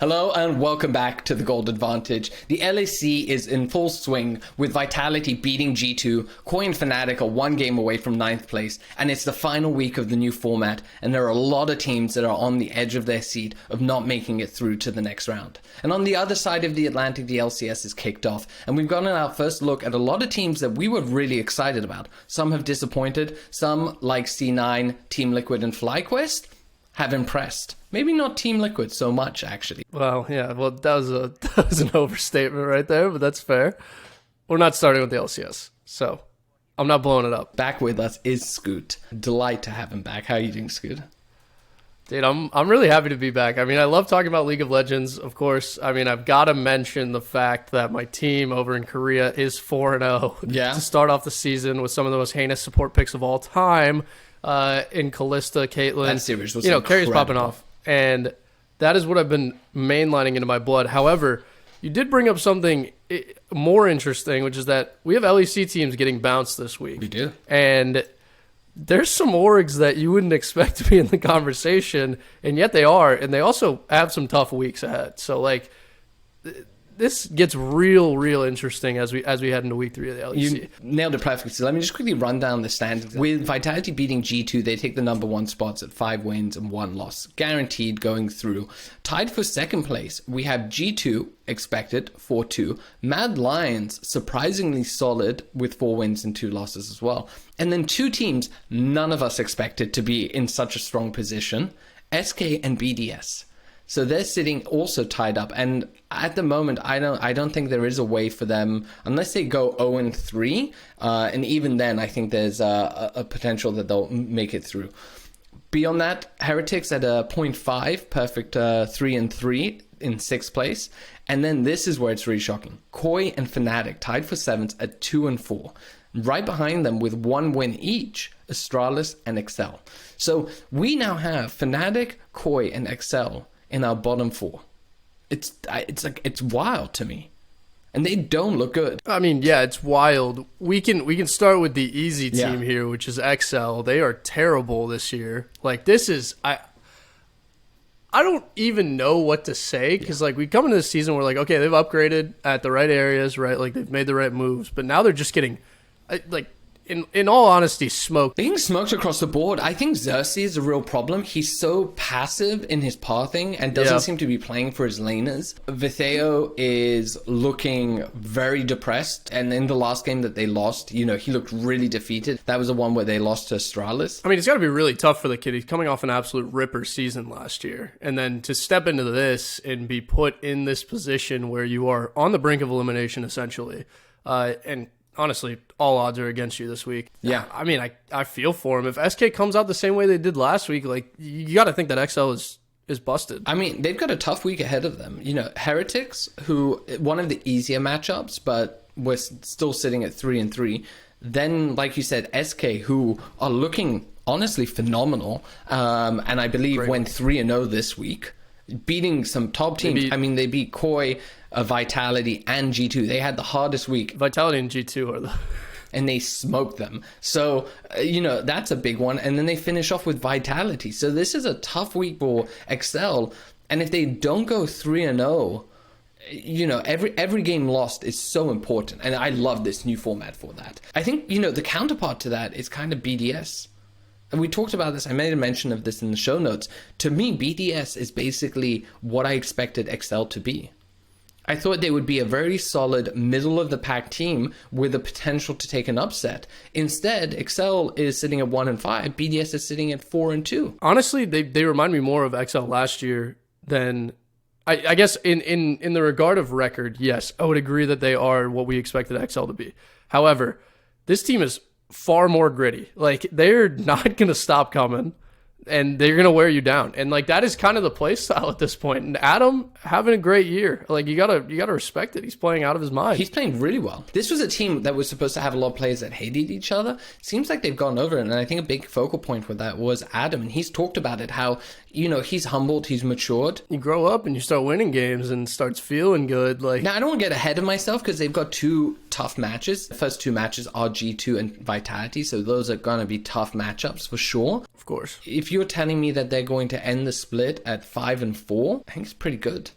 Hello and welcome back to the Gold Advantage. The LEC is in full swing with Vitality beating G2, Koi and Fnatic are one game away from 9th place, and it's the final week of the new format, and there are a lot of teams that are on the edge of their seat of not making it through to the next round. And on the other side of the Atlantic, the LCS is kicked off, and we've gotten our first look at a lot of teams that we were really excited about. Some have disappointed, some like C9, Team Liquid and Flyquest have impressed. Maybe not Team Liquid so much, actually. Well, yeah, that was an overstatement right there, but that's fair. We're not starting with the LCS, so I'm not blowing it up. Back with us is Scoot. Delight to have him back. How are you doing, Scoot? Dude, I'm really happy to be back. I mean, I love talking about League of Legends, of course. I mean, I've got to mention the fact that my team over in Korea is 4-0. Yeah. To start off the season with some of the most heinous support picks of all time in Kalista, Caitlyn. That series was Carrie's popping off. And that is what I've been mainlining into my blood. However, you did bring up something more interesting, which is that we have LEC teams getting bounced this week. We do. And there's some orgs that you wouldn't expect to be in the conversation, and yet they are. And they also have some tough weeks ahead. So, like, this gets real interesting as we head into week 3 of the LEC. You nailed it perfectly. So let me just quickly run down the standings. With Vitality beating G2, they take the number 1 spots at 5 wins and 1 loss. Guaranteed going through. Tied for 2nd place, we have G2 expected 4-2. Mad Lions surprisingly solid with 4 wins and 2 losses as well. And then 2 teams none of us expected to be in such a strong position. SK and BDS. So they're sitting also tied up, and at the moment, I don't think there is a way for them unless they go 0-3, and even then, I think there's a potential that they'll make it through. Beyond that, Heretics at a 0.5, perfect 3-3 in 6th place, and then this is where it's really shocking. Koi and Fnatic tied for 7th at 2-4. Right behind them with 1 win each, Astralis and Excel. So we now have Fnatic, Koi, and Excel in our bottom 4. It's wild to me, and they don't look good. I mean, yeah, it's wild. We can start with the easy team here, which is XL. They are terrible this year. Like, this is I don't even know what to say, because like, we come into this season, we're like, okay, they've upgraded at the right areas, right? Like, they've made the right moves, but now they're just getting like, in all honesty, smoked. Being smoked across the board. I think Zeus is a real problem. He's so passive in his pathing and doesn't seem to be playing for his laners. Vitheo is looking very depressed, and in the last game that they lost, he looked really defeated. That was the one where they lost to Astralis. I mean, it's got to be really tough for the kid. He's coming off an absolute ripper season last year, and then to step into this and be put in this position where you are on the brink of elimination, essentially, and honestly, all odds are against you this week. Yeah. I mean, I feel for him. If SK comes out the same way they did last week, like, you got to think that XL is busted. I mean, they've got a tough week ahead of them. Heretics, who, one of the easier matchups, but we're still sitting at 3-3. Then, like you said, SK, who are looking honestly phenomenal, and I believe went 3-0 this week, beating some top teams. They beat Koi, Vitality, and G2. They had the hardest week. Vitality and G2 are the... and they smoked them. So, that's a big one. And then they finish off with Vitality. So this is a tough week for Excel. And if they don't go 3-0, every game lost is so important. And I love this new format for that. I think, the counterpart to that is kind of BDS. And we talked about this. I made a mention of this in the show notes. To me, BDS is basically what I expected Excel to be. I thought they would be a very solid middle-of-the-pack team with the potential to take an upset. Instead, Excel is sitting at 1-5. BDS is sitting at 4-2. Honestly, they remind me more of XL last year than... I guess in the regard of record, yes, I would agree that they are what we expected XL to be. However, this team is far more gritty. Like, they're not going to stop coming, and they're going to wear you down. And like, that is kind of the play style at this point. And Adam having a great year. Like, you gotta respect it. He's playing out of his mind. He's playing really well. This was a team that was supposed to have a lot of players that hated each other. Seems like they've gone over it. And I think a big focal point for that was Adam. And he's talked about it, how, he's humbled, he's matured. You grow up and you start winning games and starts feeling good. Like, now, I don't want to get ahead of myself because they've got 2 tough matches. The first 2 matches are G2 and Vitality. So those are going to be tough matchups for sure. Of course. If you're telling me that they're going to end the split at 5-4, I think it's pretty good.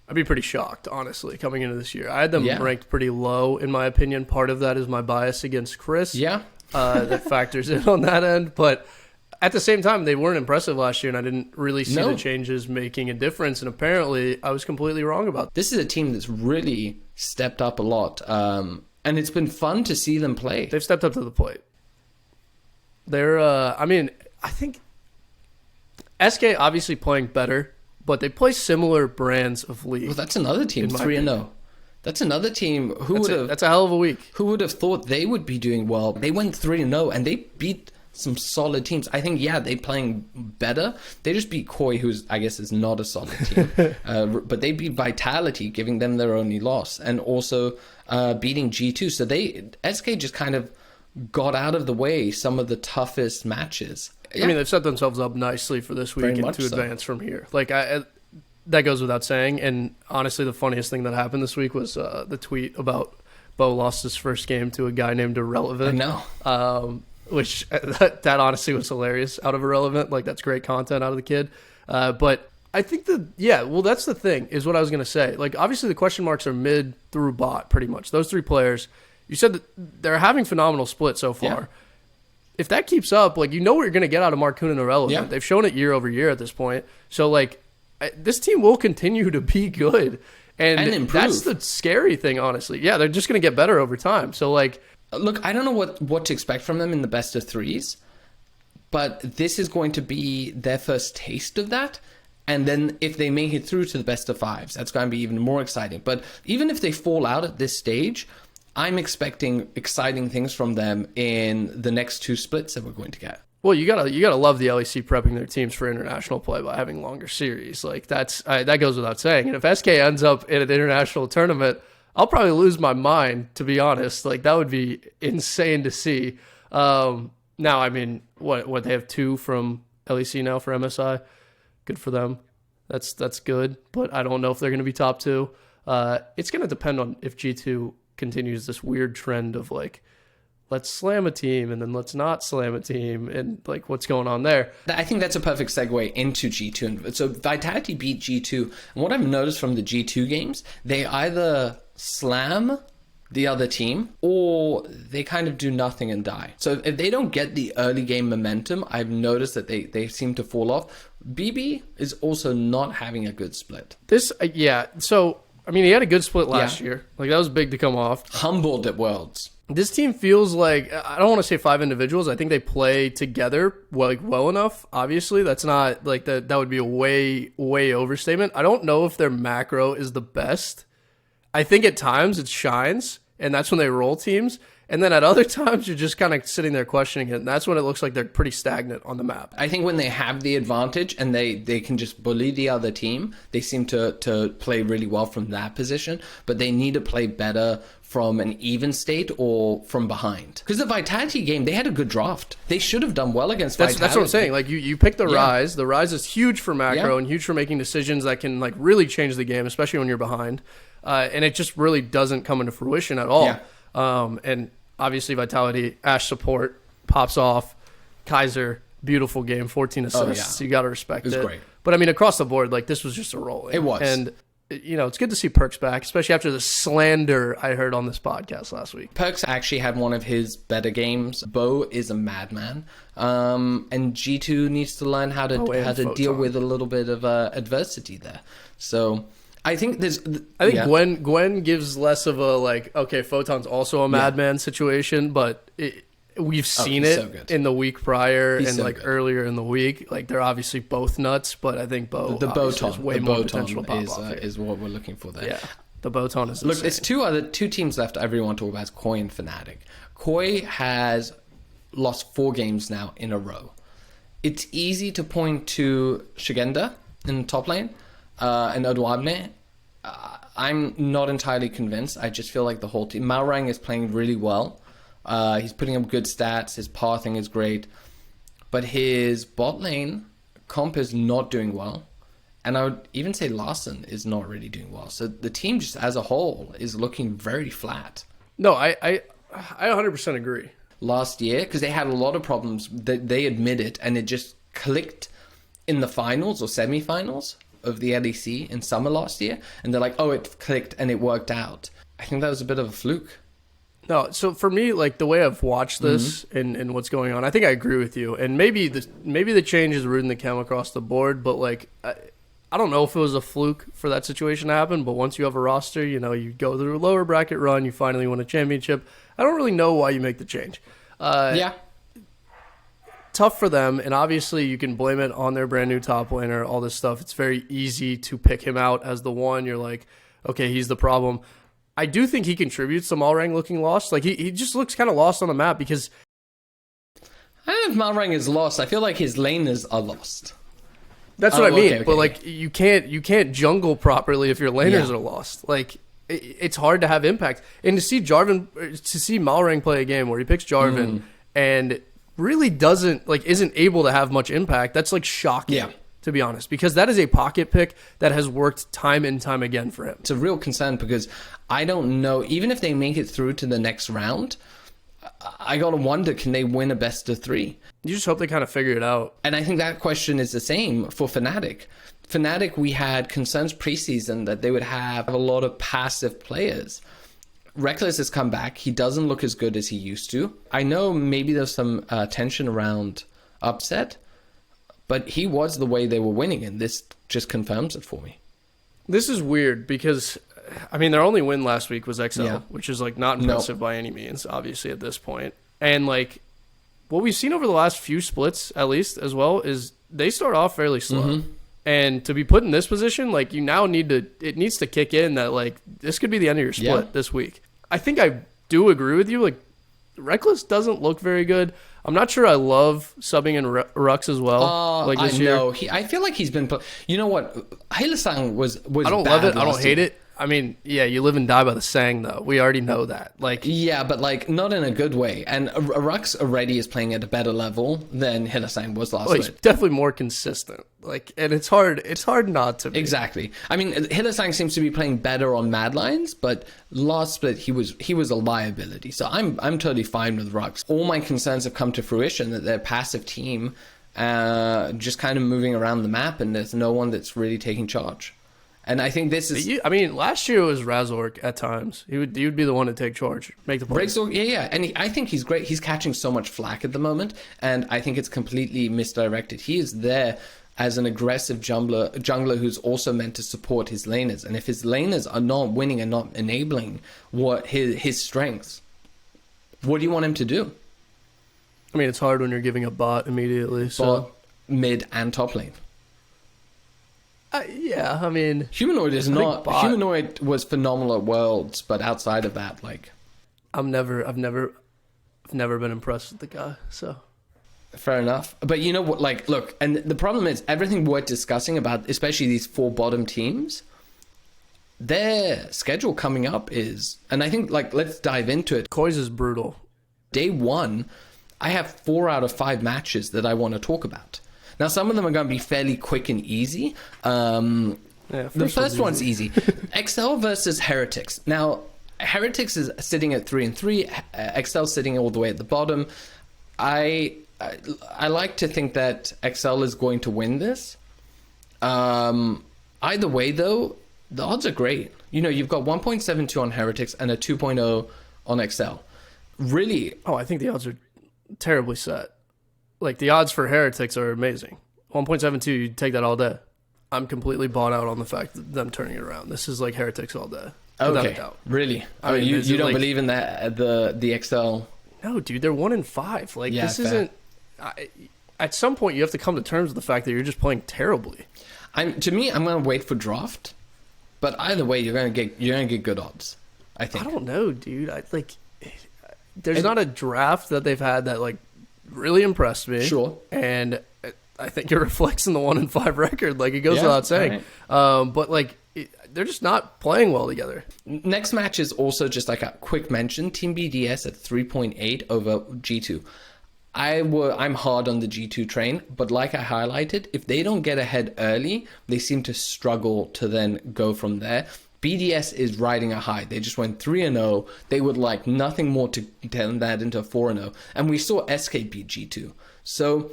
I'd be pretty shocked, honestly, coming into this year. I had them Yeah. ranked pretty low, in my opinion. Part of that is my bias against Chris. Yeah. That factors in on that end. But at the same time, they weren't impressive last year, and I didn't really see the changes making a difference. And apparently, I was completely wrong about that. This is a team that's really stepped up a lot. And it's been fun to see them play. They've stepped up to the plate. They're, I think SK obviously playing better, but they play similar brands of league. Well, that's another team, 3-0. That's another team. That's a hell of a week. Who would have thought they would be doing well? They went 3-0 and they beat some solid teams. I think, they're playing better. They just beat Koi, who's, I guess, is not a solid team. But they beat Vitality, giving them their only loss, and also beating G2. So SK just kind of got out of the way some of the toughest matches. I mean, they've set themselves up nicely for this week and to advance from here. Like, that goes without saying. And honestly, the funniest thing that happened this week was the tweet about Bo lost his first game to a guy named Irrelevant. I know. Which that honestly was hilarious out of Irrelevant. Like, that's great content out of the kid. But I think that's the thing, is what I was going to say. Like, obviously the question marks are mid through bot, pretty much. Those three players, you said that they're having phenomenal split so far. Yeah. If that keeps up, like, you know what you're going to get out of Marcoon and Irrelevant. Yeah. They've shown it year over year at this point. So, like, this team will continue to be good. And improve. That's the scary thing, honestly. Yeah, they're just going to get better over time. So, like... Look, I don't know what to expect from them in the best of threes, but this is going to be their first taste of that. And then if they make it through to the best of fives, that's going to be even more exciting. But even if they fall out at this stage, I'm expecting exciting things from them in the next two splits that we're going to get. Well, you gotta love the LEC prepping their teams for international play by having longer series. Like, that goes without saying. And if SK ends up in an international tournament, I'll probably lose my mind, to be honest. Like, that would be insane to see. Now, I mean, what they have 2 from LEC now for MSI. Good for them. That's good, but I don't know if they're going to be top 2. It's going to depend on if G2 continues this weird trend of, like, let's slam a team and then let's not slam a team, and, like, what's going on there. I think that's a perfect segue into G2. And so Vitality beat G2. And what I've noticed from the G2 games, they either slam the other team or they kind of do nothing and die. So if they don't get the early game momentum, I've noticed that they seem to fall off. BB is also not having a good split. So, I mean, he had a good split last year. Like, that was big to come off. Humbled at Worlds. This team feels like, I don't want to say 5 individuals. I think they play together well enough. Obviously, that's not like that would be a way overstatement. I don't know if their macro is the best. I think at times it shines, and that's when they roll teams. And then at other times, you're just kind of sitting there questioning it, and that's when it looks like they're pretty stagnant on the map. I think when they have the advantage and they can just bully the other team, they seem to play really well from that position, but they need to play better from an even state or from behind. Because the Vitality game, they had a good draft. They should have done well against Vitality. That's what I'm saying. Like, you pick the Rise. The Rise is huge for macro and huge for making decisions that can, like, really change the game, especially when you're behind. And it just really doesn't come into fruition at all. Yeah. And obviously Vitality, Ashe support, pops off. Kaiser, beautiful game, 14 assists. You got to respect it. It was great. But I mean, across the board, like, this was just a roll. It was. And, you know, it's good to see Perks back, especially after the slander I heard on this podcast last week. Perks actually had one of his better games. Bo is a madman. And G2 needs to learn how to deal with a little bit of adversity there. So I think Gwen gives less of a, like, okay, Photon's also a madman situation, but we've seen it in the week prior and like earlier in the week. Like, they're obviously both nuts, but I think Bo has way more potential to pop off is what we're looking for there. Yeah, the Boton is Look, insane. there's two teams left everyone talk about, is Koi and Fnatic. Koi has lost 4 games now in a row. It's easy to point to Shigenda in the top lane and Odwabne. I'm not entirely convinced. I just feel like the whole team. Malrang is playing really well. He's putting up good stats. His pathing is great. But his bot lane comp is not doing well. And I would even say Larssen is not really doing well. So the team just as a whole is looking very flat. No, I 100% agree. Last year, because they had a lot of problems, they admit it, and it just clicked in the finals or semifinals. of the LEC in summer last year, and they're like, oh, it clicked and it worked out. I think that was a bit of a fluke. No, so for me, like the way I've watched this and what's going on, I think I agree with you. And maybe the change is rooting the camel across the board, but like I don't know if it was a fluke for that situation to happen. But once you have a roster, you know, you go through a lower bracket run, you finally win a championship. I don't really know why you make the change. Yeah. Tough for them, and obviously you can blame it on their brand new top laner, all this stuff. It's very easy to pick him out as the one. You're like, okay, he's the problem. I do think he contributes to Malrang looking lost. Like he just looks kind of lost on the map because I don't know if Malrang is lost. I feel like his laners are lost. That's what I mean. Okay. But like you can't jungle properly if your laners are lost. Like it's hard to have impact. And to see Malrang play a game where he picks Jarvan and really isn't able to have much impact, that's like shocking, to be honest, because that is a pocket pick that has worked time and time again for him. It's a real concern because I don't know, even if they make it through to the next round, I gotta wonder, can they win a best of 3? You just hope they kind of figure it out. And I think that question is the same for Fnatic. Fnatic, we had concerns preseason that they would have a lot of passive players. Rekkles has come back. He doesn't look as good as he used to. I know maybe there's some tension around upset, but he was the way they were winning, and this just confirms it for me. This is weird because, I mean, their only win last week was XL, which is like not impressive by any means, obviously, at this point. And like what we've seen over the last few splits, at least as well, is they start off fairly slow. And to be put in this position, like it needs to kick in that like this could be the end of your split this week. I think I do agree with you. Like Rekkles doesn't look very good. I'm not sure I love subbing in Rux as well. Like this year. I feel like he's been. You know what? Hylissang was. I don't love it. I don't hate it. I mean, yeah, you live and die by the saying, though. We already know that. Like, yeah, but like not in a good way. And Rux already is playing at a better level than Hylissang was last week. He's definitely more consistent. Like, and it's hard not to be. Exactly. I mean, Hylissang seems to be playing better on Mad Lions, but last split he was a liability. So I'm totally fine with Rux. All my concerns have come to fruition that they're a passive team, just kind of moving around the map, and there's no one that's really taking charge. And I think this is... I mean, last year it was Razork at times. He would be the one to take charge, make the play. Yeah. And I think he's great. He's catching so much flack at the moment, and I think it's completely misdirected. He is there as an aggressive jungler who's also meant to support his laners. And if his laners are not winning and not enabling what his strengths, what do you want him to do? I mean, it's hard when you're giving a bot immediately. Bot, mid, and top lane. Yeah, I mean... Humanoid is not... Humanoid was phenomenal at Worlds, but outside of that, like... I've never been impressed with the guy, so... Fair enough. But you know what, like, look, and the problem is, everything we're discussing about, especially these 4 bottom teams, their schedule coming up is... And I think, like, let's dive into it. Koi's is brutal. Day 1, I have 4 out of 5 matches that I want to talk about. Now, some of them are going to be fairly quick and easy. The first one's easy. XL versus Heretics. Now, Heretics is sitting at 3-3. XL sitting all the way at the bottom. I like to think that XL is going to win this. Either way, though, the odds are great. You know, you've got 1.72 on Heretics and a 2.0 on XL. Really? Oh, I think the odds are terribly set. Like, the odds for Heretics are amazing. 1.72, you'd take that all day. I'm completely bought out on the fact that them turning it around. This is like Heretics all day. Without a doubt. Really? I mean, you don't believe in that the XL? No, dude, they're 1-5. Like, this isn't... at some point, you have to come to terms with the fact that you're just playing terribly. To me, I'm going to wait for draft. But either way, you're going to get good odds, I think. I don't know, dude. There's not a draft that they've had that, like, really impressed me. Sure. And I think it reflects in the 1-5 record. Like, it goes without saying. Right. But, like, they're just not playing well together. Next match is also just like a quick mention. Team BDS at 3.8 over G2. I'm hard on the G2 train, but like I highlighted, if they don't get ahead early, they seem to struggle to then go from there. BDS is riding a high. They just went 3-0. They would like nothing more to turn that into 4-0. And we saw SK beat G2. So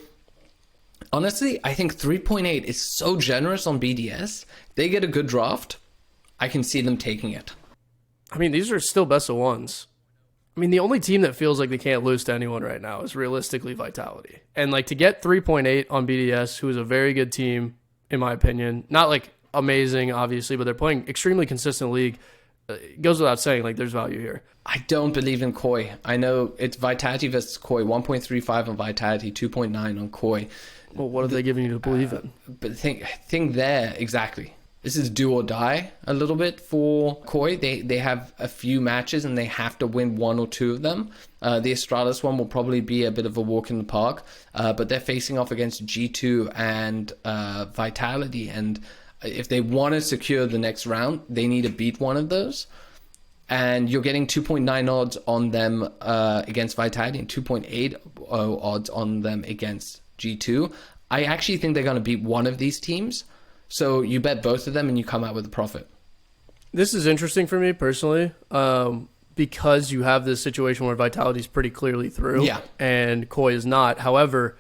Honestly, I think 3.8 is so generous on BDS. They get a good draft. I can see them taking it. I mean, these are still best of ones. I mean, the only team that feels like they can't lose to anyone right now is realistically Vitality. And like to get 3.8 on BDS, who is a very good team, in my opinion, not like amazing, obviously, but they're playing extremely consistent league. It goes without saying, like, there's value here. I don't believe in Koi. I know it's Vitality versus Koi. 1.35 on Vitality, 2.9 on Koi. Well, what are they giving you to believe in? But think there, exactly. This is do or die a little bit for Koi. They have a few matches and they have to win one or two of them. The Astralis one will probably be a bit of a walk in the park, but they're facing off against G2 and Vitality. And if they want to secure the next round, they need to beat one of those. And you're getting 2.9 odds on them against Vitality and 2.8 odds on them against G2. I actually think they're going to beat one of these teams. So you bet both of them and you come out with a profit. This is interesting for me personally, because you have this situation where Vitality's pretty clearly through, and Koi is not. However,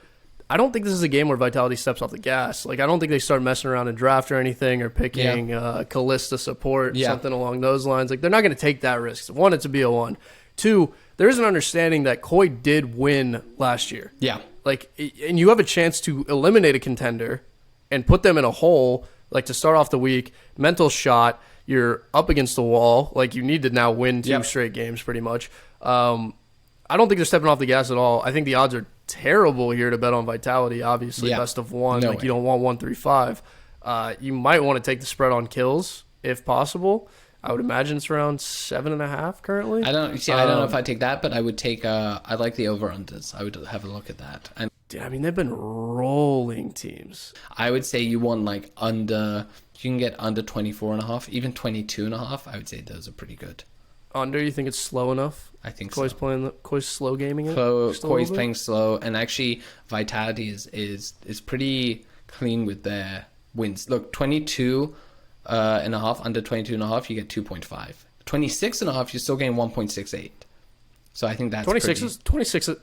I don't think this is a game where Vitality steps off the gas. Like, I don't think they start messing around in draft or anything, or picking Kalista support, something along those lines. Like, they're not going to take that risk. One, it's a BO1. Two, there is an understanding that Koi did win last year. Yeah. Like, and you have a chance to eliminate a contender and put them in a hole, like to start off the week, mental shot, you're up against the wall, like you need to now win two straight games pretty much. I don't think they're stepping off the gas at all. I think the odds are terrible here to bet on Vitality, obviously, best of one, you don't want 135. You might want to take the spread on kills if possible. I would imagine it's around 7.5 currently. I don't know if I take that, but I would take. I like the over-unders. I would have a look at that. And I mean, they've been rolling teams. I would say you want like under. You can get under 24.5, even 22.5. I would say those are pretty good. Under, you think it's slow enough? I think Koi's so. Koi's slow gaming it. Koi's playing slow, and actually Vitality is pretty clean with their wins. Look, 22. And a half, under 22.5, you get 2.5. 26.5, you're still getting 1.68. So I think that's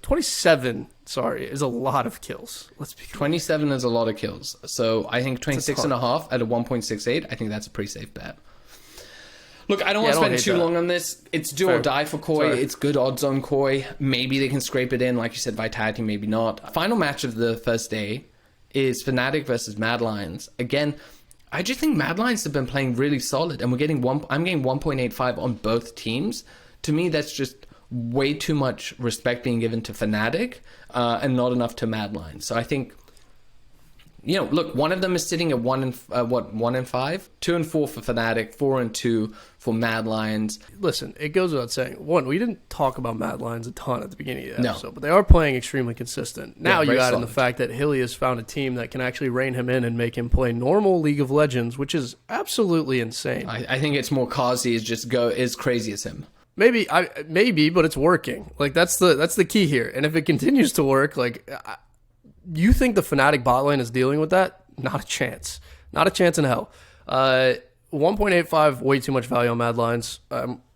27. Sorry, is a lot of kills. Let's be 27 is a lot of kills. So I think 26.5 at a 1.68. I think that's a pretty safe bet. Look, I don't want to spend too long on this. It's do or die for Koi. It's good odds on Koi. Maybe they can scrape it in, like you said, Vitality. Maybe not. Final match of the first day is Fnatic versus Mad Lions. Again, I just think Mad Lions have been playing really solid, and I'm getting 1.85 on both teams. To me, that's just way too much respect being given to Fnatic, and not enough to Mad Lions. So I think, look, one of them is sitting at 1 and 5, 2 and 4 for Fnatic, 4 and 2 for Mad Lions. Listen, it goes without saying. One, we didn't talk about Mad Lions a ton at the beginning of the episode, but they are playing extremely consistent. Now you add in the fact that Hilly has found a team that can actually rein him in and make him play normal League of Legends, which is absolutely insane. I think it's more Kazi is just as crazy as him. Maybe, but it's working. Like that's the key here. And if it continues to work, like you think the Fnatic bot lane is dealing with that? Not a chance. Not a chance in hell. 1.85, way too much value on Mad Lions.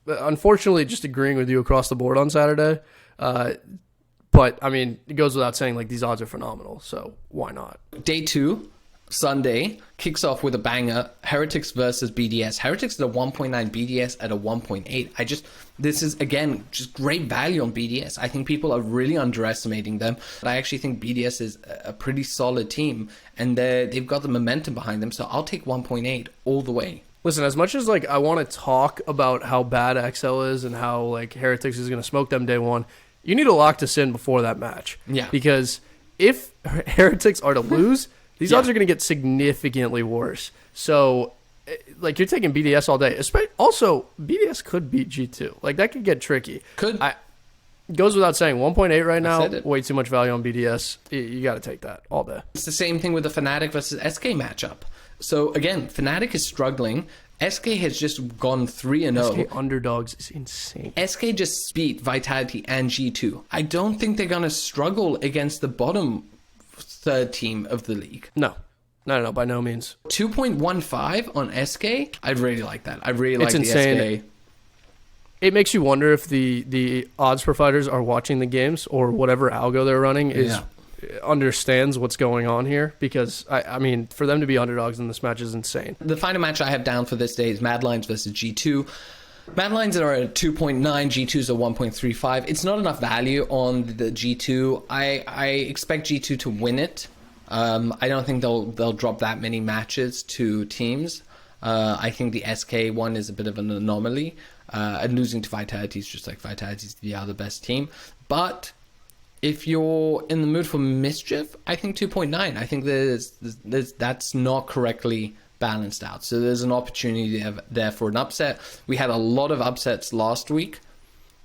Unfortunately, just agreeing with you across the board on Saturday. But, I mean, it goes without saying, like, these odds are phenomenal. So, why not? Day 2, Sunday, kicks off with a banger. Heretics versus BDS. Heretics at a 1.9, BDS at a 1.8. This is, again, just great value on BDS. I think people are really underestimating them. But I actually think BDS is a pretty solid team, and they've got the momentum behind them. So I'll take 1.8 all the way. Listen, as much as like I want to talk about how bad XL is and how like Heretics is going to smoke them day one, you need to lock this in before that match. Yeah. Because if Heretics are to lose, these odds are going to get significantly worse. So, like, you're taking BDS all day. Also, BDS could beat G2. Like, that could get tricky. Goes without saying, 1.8 right now, way too much value on BDS. You got to take that all day. It's the same thing with the Fnatic versus SK matchup. So, again, Fnatic is struggling. SK has just gone 3-0. SK underdogs is insane. SK just beat Vitality and G2. I don't think they're going to struggle against the bottom third team of the league. No, by no means. 2.15 on SK, I really like that. I really like the insane. SK. It makes you wonder if the odds providers are watching the games or whatever algo they're running is understands what's going on here, because I mean, for them to be underdogs in this match is insane. The final match I have down for this day is Mad Lions versus G2. Mad Lions are at 2.9, G2's at 1.35. It's not enough value on the G2. I expect G2 to win it. I don't think they'll drop that many matches to teams. I think the SK one is a bit of an anomaly. And losing to Vitality is just like Vitality's the other best team. But if you're in the mood for mischief, I think 2.9. I think that's not correctly balanced out. So there's an opportunity there for an upset. We had a lot of upsets last week.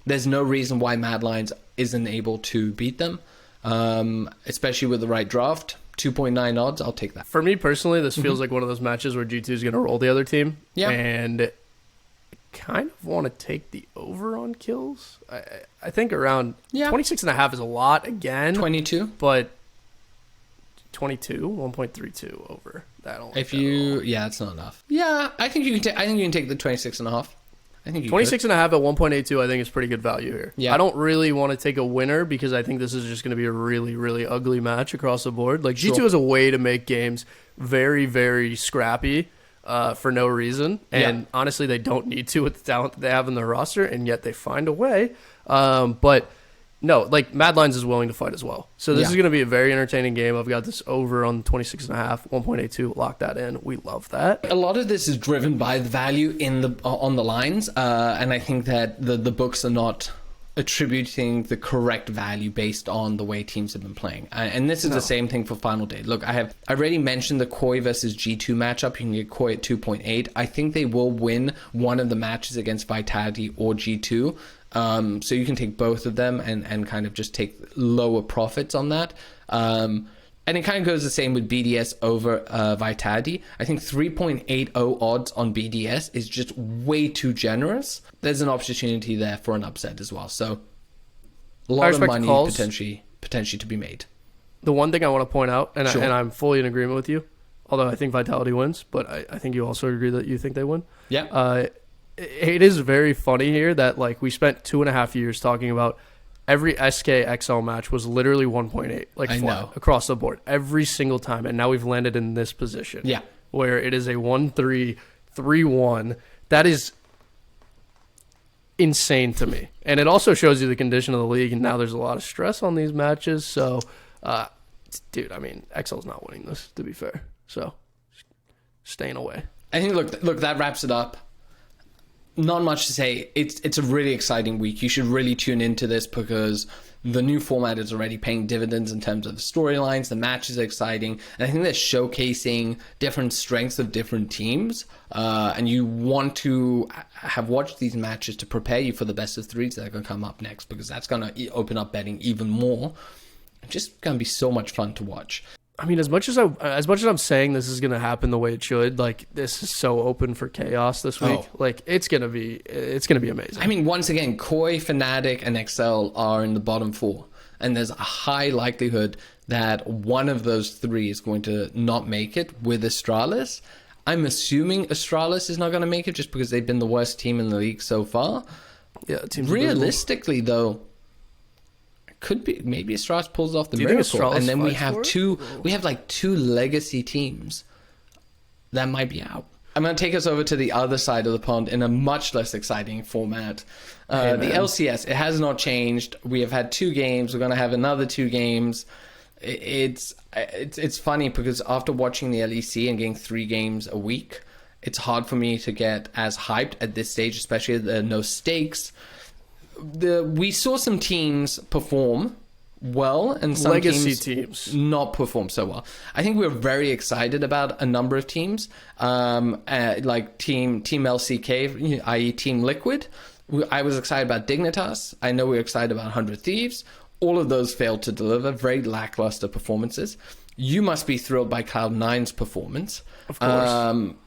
There's no reason why Mad Lions isn't able to beat them, especially with the right draft. 2.9 odds, I'll take that. For me personally, this feels like one of those matches where G2 is going to roll the other team. Yeah. And kind of want to take the over on kills. I think around 26.5 is a lot again. 22, but 22, 1.32 over. It's not enough. Yeah, I think you can take the 26.5. I think 26.5 at 1.82. I think is pretty good value here. Yeah. I don't really want to take a winner because I think this is just going to be a really, really ugly match across the board. Like G2 is a way to make games very, very scrappy. For no reason, and honestly, they don't need to with the talent that they have in their roster, and yet they find a way. But no, like Mad Lions is willing to fight as well. So this is going to be a very entertaining game. I've got this over on 26.5, 1.82. Lock that in. We love that. A lot of this is driven by the value on the lines, and I think that the books are not attributing the correct value based on the way teams have been playing. And this is the same thing for final day. Look, I already mentioned the Koi versus G2 matchup. You can get Koi at 2.8. I think they will win one of the matches against Vitality or G2. So you can take both of them and kind of just take lower profits on that. And it kind of goes the same with BDS over Vitality. I think 3.80 odds on BDS is just way too generous. There's an opportunity there for an upset as well. So a lot of money potentially to be made. The one thing I want to point out, and I'm fully in agreement with you, although I think Vitality wins, but I think you also agree that you think they win. Yeah. It is very funny here that like we spent 2.5 years talking about every SK XL match was literally 1.8, like flat across the board every single time, and now we've landed in this position. Yeah, where it is a 1-3, 3-1. That is insane to me, and it also shows you the condition of the league. And now there's a lot of stress on these matches. So, dude, I mean, XL's not winning this, to be fair. So, staying away. I think look, that wraps it up. Not much to say. It's a really exciting week. You should really tune into this because the new format is already paying dividends in terms of the storylines. The matches are exciting, and I think they're showcasing different strengths of different teams. And you want to have watched these matches to prepare you for the best of threes that are going to come up next, because that's going to open up betting even more. It's just going to be so much fun to watch. I mean, as much as I'm saying this is going to happen the way it should, like this is so open for chaos this week. Like it's going to be amazing. I mean, once again, Koi, Fnatic, and XL are in the bottom 4, and there's a high likelihood that one of those 3 is going to not make it with Astralis. I'm assuming Astralis is not going to make it just because they've been the worst team in the league so far. Yeah, it seems realistically though. Could be maybe Astralis pulls off the miracle, and then we have two legacy teams that might be out. I'm going to take us over to the other side of the pond in a much less exciting format. The LCS, it has not changed. We have had 2 games. We're going to have another 2 games. It's funny because after watching the LEC and getting 3 games a week, it's hard for me to get as hyped at this stage, especially the no stakes. We saw some teams perform well and some legacy teams not perform so well. I think we're very excited about a number of teams, like Team LCK, i.e. Team Liquid. I was excited about Dignitas. I know we were excited about 100 Thieves. All of those failed to deliver. Very lackluster performances. You must be thrilled by Cloud9's performance. Of course.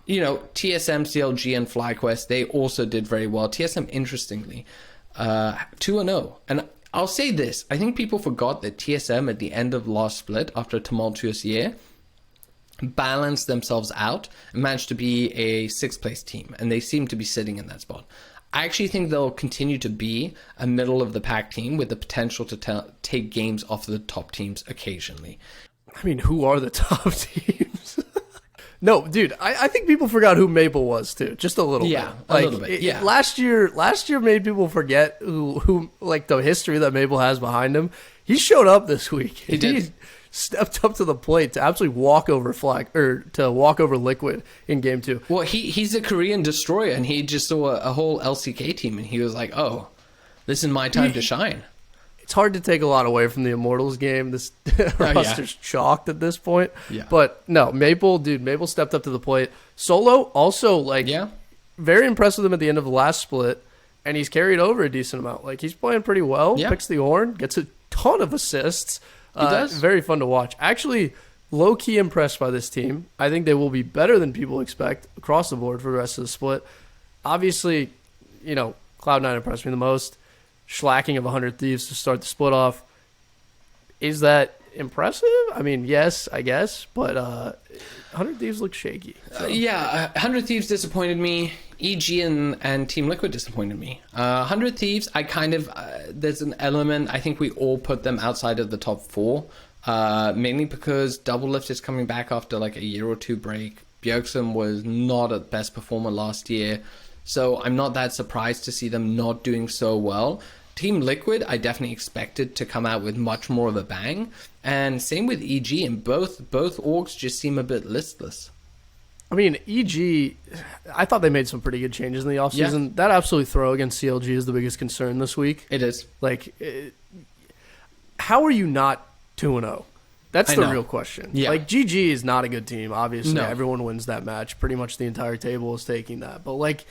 TSM, CLG, and Flyquest, they also did very well. TSM, interestingly, 2-0. And I'll say this. I think people forgot that TSM at the end of last split, after a tumultuous year, balanced themselves out and managed to be a 6th place team. And they seem to be sitting in that spot. I actually think they'll continue to be a middle of the pack team with the potential to take games off the top teams occasionally. I mean, who are the top teams? No, dude, I think people forgot who Maple was too, just a little bit. Yeah, a little bit. Yeah. Last year made people forget who like the history that Maple has behind him. He showed up this week. He did. He stepped up to the plate to absolutely walk over Liquid in game 2. Well, he's a Korean destroyer, and he just saw a whole LCK team, and he was like, "Oh, this is my time to shine." It's hard to take a lot away from the Immortals game. This roster's chalked at this point. Yeah. But no, Maple stepped up to the plate. Solo also very impressed with him at the end of the last split, and he's carried over a decent amount. Like, he's playing pretty well. Yeah. Picks the horn, gets a ton of assists. He does. Very fun to watch. Actually, low-key impressed by this team. I think they will be better than people expect across the board for the rest of the split. Obviously, Cloud9 impressed me the most. Schlacking of 100 Thieves to start the split off. Is that impressive? I mean, yes, I guess, but 100 Thieves look shaky. So. 100 Thieves disappointed me. EG and Team Liquid disappointed me. 100 Thieves, I kind of, there's an element, I think we all put them outside of the top 4, mainly because Doublelift is coming back after like a year or 2 break. Bjergsen was not a best performer last year. So I'm not that surprised to see them not doing so well. Team Liquid, I definitely expected to come out with much more of a bang. And same with EG, and both orgs just seem a bit listless. I mean, EG, I thought they made some pretty good changes in the offseason. Yeah. That absolute throw against CLG is the biggest concern this week. It is. Like, how are you not 2-0? That's the real question. Yeah. Like, GG is not a good team, obviously. No. Everyone wins that match. Pretty much the entire table is taking that. But, like,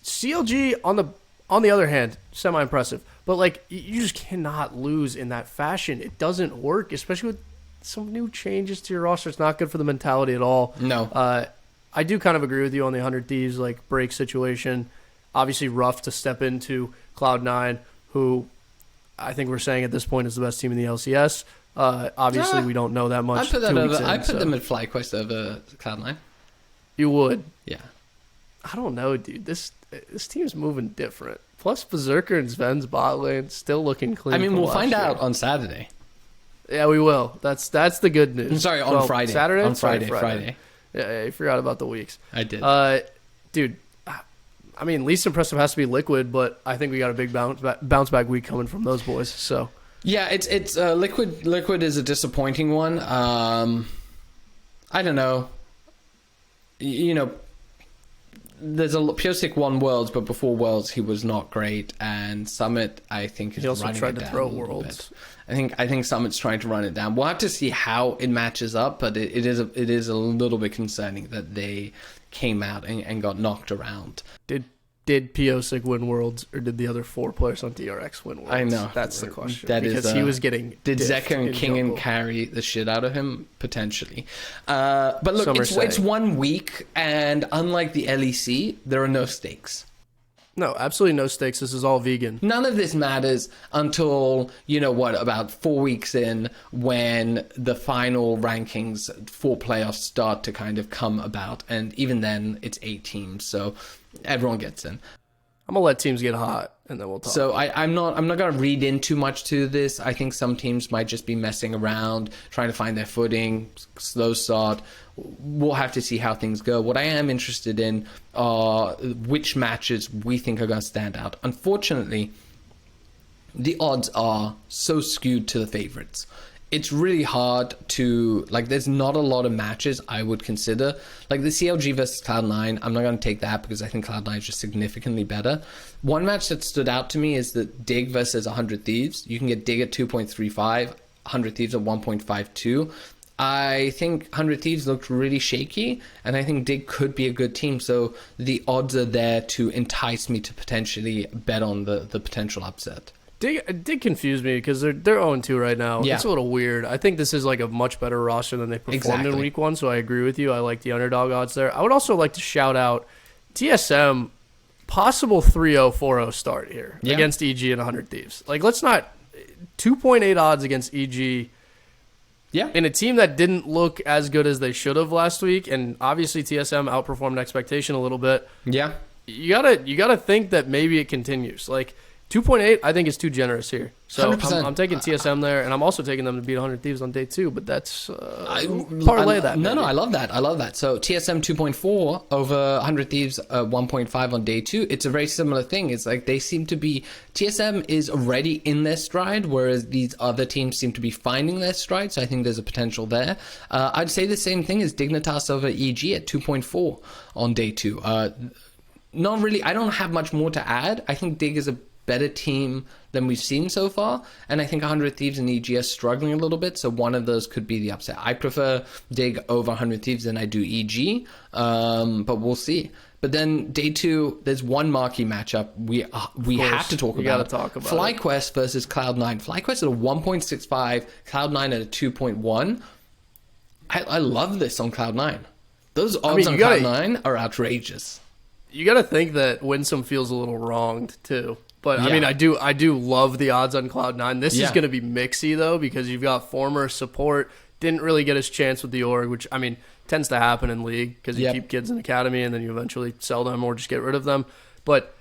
CLG, on the other hand, semi-impressive. But, like, you just cannot lose in that fashion. It doesn't work, especially with some new changes to your roster. It's not good for the mentality at all. No. I do kind of agree with you on the 100 Thieves, like, break situation. Obviously rough to step into Cloud9, who I think we're saying at this point is the best team in the LCS. Obviously, we don't know that much. I put them at Flyquest over Cloud9. You would? Yeah. I don't know, dude. This team's moving different. Plus, Berserker and Sven's bot lane still looking clean. I mean, we'll find out on Saturday. Yeah, we will. That's the good news. I'm sorry, on Friday. Saturday? On Friday. Yeah, you forgot about the weeks. I did. Dude, I mean, least impressive has to be Liquid, but I think we got a big bounce back week coming from those boys. So yeah, it's Liquid. Liquid is a disappointing one. I don't know. There's Piosik won Worlds, but before Worlds he was not great. And Summit, I think, is also running tried it to down throw a little Worlds. bit. I think Summit's trying to run it down. We'll have to see how it matches up, but it is a little bit concerning that they came out and got knocked around. Did Piosik win Worlds, or did the other 4 players on DRX win Worlds? I know. That's the question. Because he was getting Did Zeka and King jungle. carry the shit out of him? Potentially. But look, it's 1 week, and unlike the LEC, there are no stakes. No, absolutely no stakes. This is all vegan. None of this matters until, about 4 weeks in, when the final rankings for playoffs start to kind of come about. And even then, it's 8 teams, so everyone gets in. I'm going to let teams get hot, and then we'll talk. So I'm not going to read in too much to this. I think some teams might just be messing around, trying to find their footing, slow start. We'll have to see how things go. What I am interested in are which matches we think are going to stand out. Unfortunately, the odds are so skewed to the favorites. It's really hard to, there's not a lot of matches I would consider. Like the CLG versus Cloud9, I'm not going to take that because I think Cloud9 is just significantly better. One match that stood out to me is the Dig versus 100 Thieves. You can get Dig at 2.35, 100 Thieves at 1.52. I think 100 Thieves looked really shaky, and I think Dig could be a good team, so the odds are there to entice me to potentially bet on the potential upset. Dig confused me because they're 0-2 right now. Yeah. It's a little weird. I think this is like a much better roster than they performed in week 1, so I agree with you. I like the underdog odds there. I would also like to shout out TSM, possible 3-0, 4-0 start here against EG and 100 Thieves. Let's not... 2.8 odds against EG... Yeah. In a team that didn't look as good as they should have last week, and obviously TSM outperformed expectation a little bit. Yeah. you gotta think that maybe it continues. Like 2.8, I think is too generous here. So I'm taking TSM there, and I'm also taking them to beat 100 Thieves on day 2. But that's parlay that. No, I love that. I love that. So TSM 2.4 over 100 Thieves 1.5 on day 2. It's a very similar thing. It's like they seem to be TSM is already in their stride, whereas these other teams seem to be finding their stride. So I think there's a potential there. I'd say the same thing as Dignitas over EG at 2.4 on day 2. Not really. I don't have much more to add. I think Dig is a better team than we've seen so far, and I think 100 Thieves and EG are struggling a little bit, so one of those could be the upset. I prefer Dig over 100 Thieves than I do EG, but we'll see. But then day 2, there's one marquee matchup we have to talk about. Flyquest versus Cloud9. Flyquest at a 1.65, Cloud9 at a 2.1. I love this on Cloud9. Those odds on Cloud9 are outrageous. You got to think that Winsome feels a little wronged too. But I mean, I do love the odds on Cloud9. This is going to be mixy though, because you've got former support, didn't really get his chance with the org, which I mean tends to happen in League because you keep kids in academy and then you eventually sell them or just get rid of them. But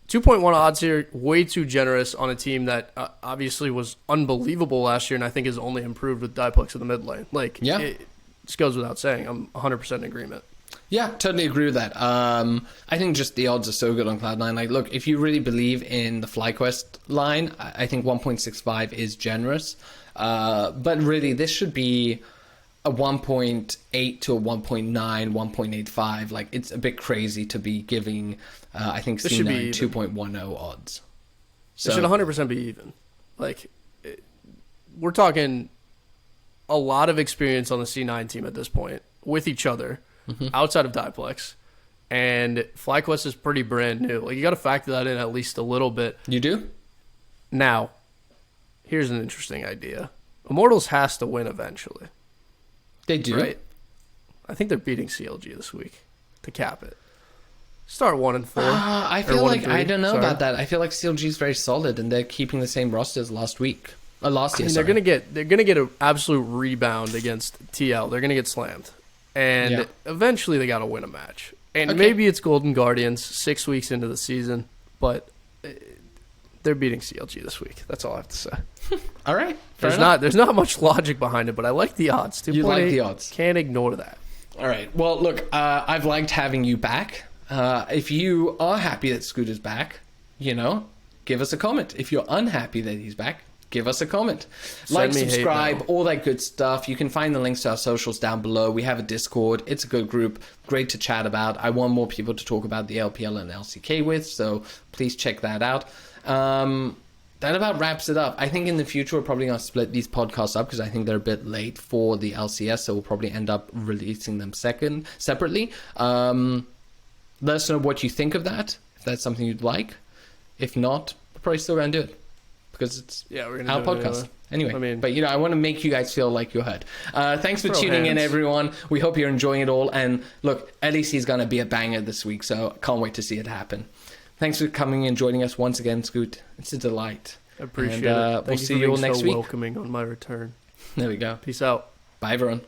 2.1 odds here, way too generous on a team that obviously was unbelievable last year, and I think has only improved with Diplex in the mid lane. Like, it just goes without saying. I'm 100% in agreement. Yeah, totally agree with that. I think just the odds are so good on Cloud9. Like, look, if you really believe in the Flyquest line, I think 1.65 is generous. But really, this should be a 1.8 to a 1.9, 1.85. Like, it's a bit crazy to be giving, I think, C9 2.10 odds. So, it should 100% be even. Like, we're talking a lot of experience on the C9 team at this point with each other. Outside of Diplex, and Flyquest is pretty brand new. Like, you got to factor that in at least a little bit. You do? Now, here's an interesting idea. Immortals has to win eventually. They do, right? I think they're beating CLG this week to cap it. Start 1-4. I feel like I don't know about that. I feel like CLG is very solid, and they're keeping the same roster as last week. Last year. They're gonna get an absolute rebound against TL. They're gonna get slammed. And eventually they got to win a match. And maybe it's Golden Guardians 6 weeks into the season, but they're beating CLG this week. That's all I have to say. All right. There's not much logic behind it, but I like the odds. 2.8, you like the odds. Can't ignore that. All right. Well, look, I've liked having you back. If you are happy that Scooter's back, give us a comment. If you're unhappy that he's back, give us a comment. Like, subscribe, all that good stuff. You can find the links to our socials down below. We have a Discord. It's a good group. Great to chat about. I want more people to talk about the LPL and LCK with, so please check that out. That about wraps it up. I think in the future we're probably going to split these podcasts up because I think they're a bit late for the LCS, so we'll probably end up releasing them separately. Let us know what you think of that, if that's something you'd like. If not, we're probably still going to do it. Because it's our podcast. Anyway, but I want to make you guys feel like you're heard. Thanks for tuning in, everyone. We hope you're enjoying it all. And look, LEC is going to be a banger this week, so can't wait to see it happen. Thanks for coming and joining us once again, Scoot. It's a delight. I appreciate it. We'll see you all next week. Welcoming on my return. There we go. Peace out. Bye, everyone.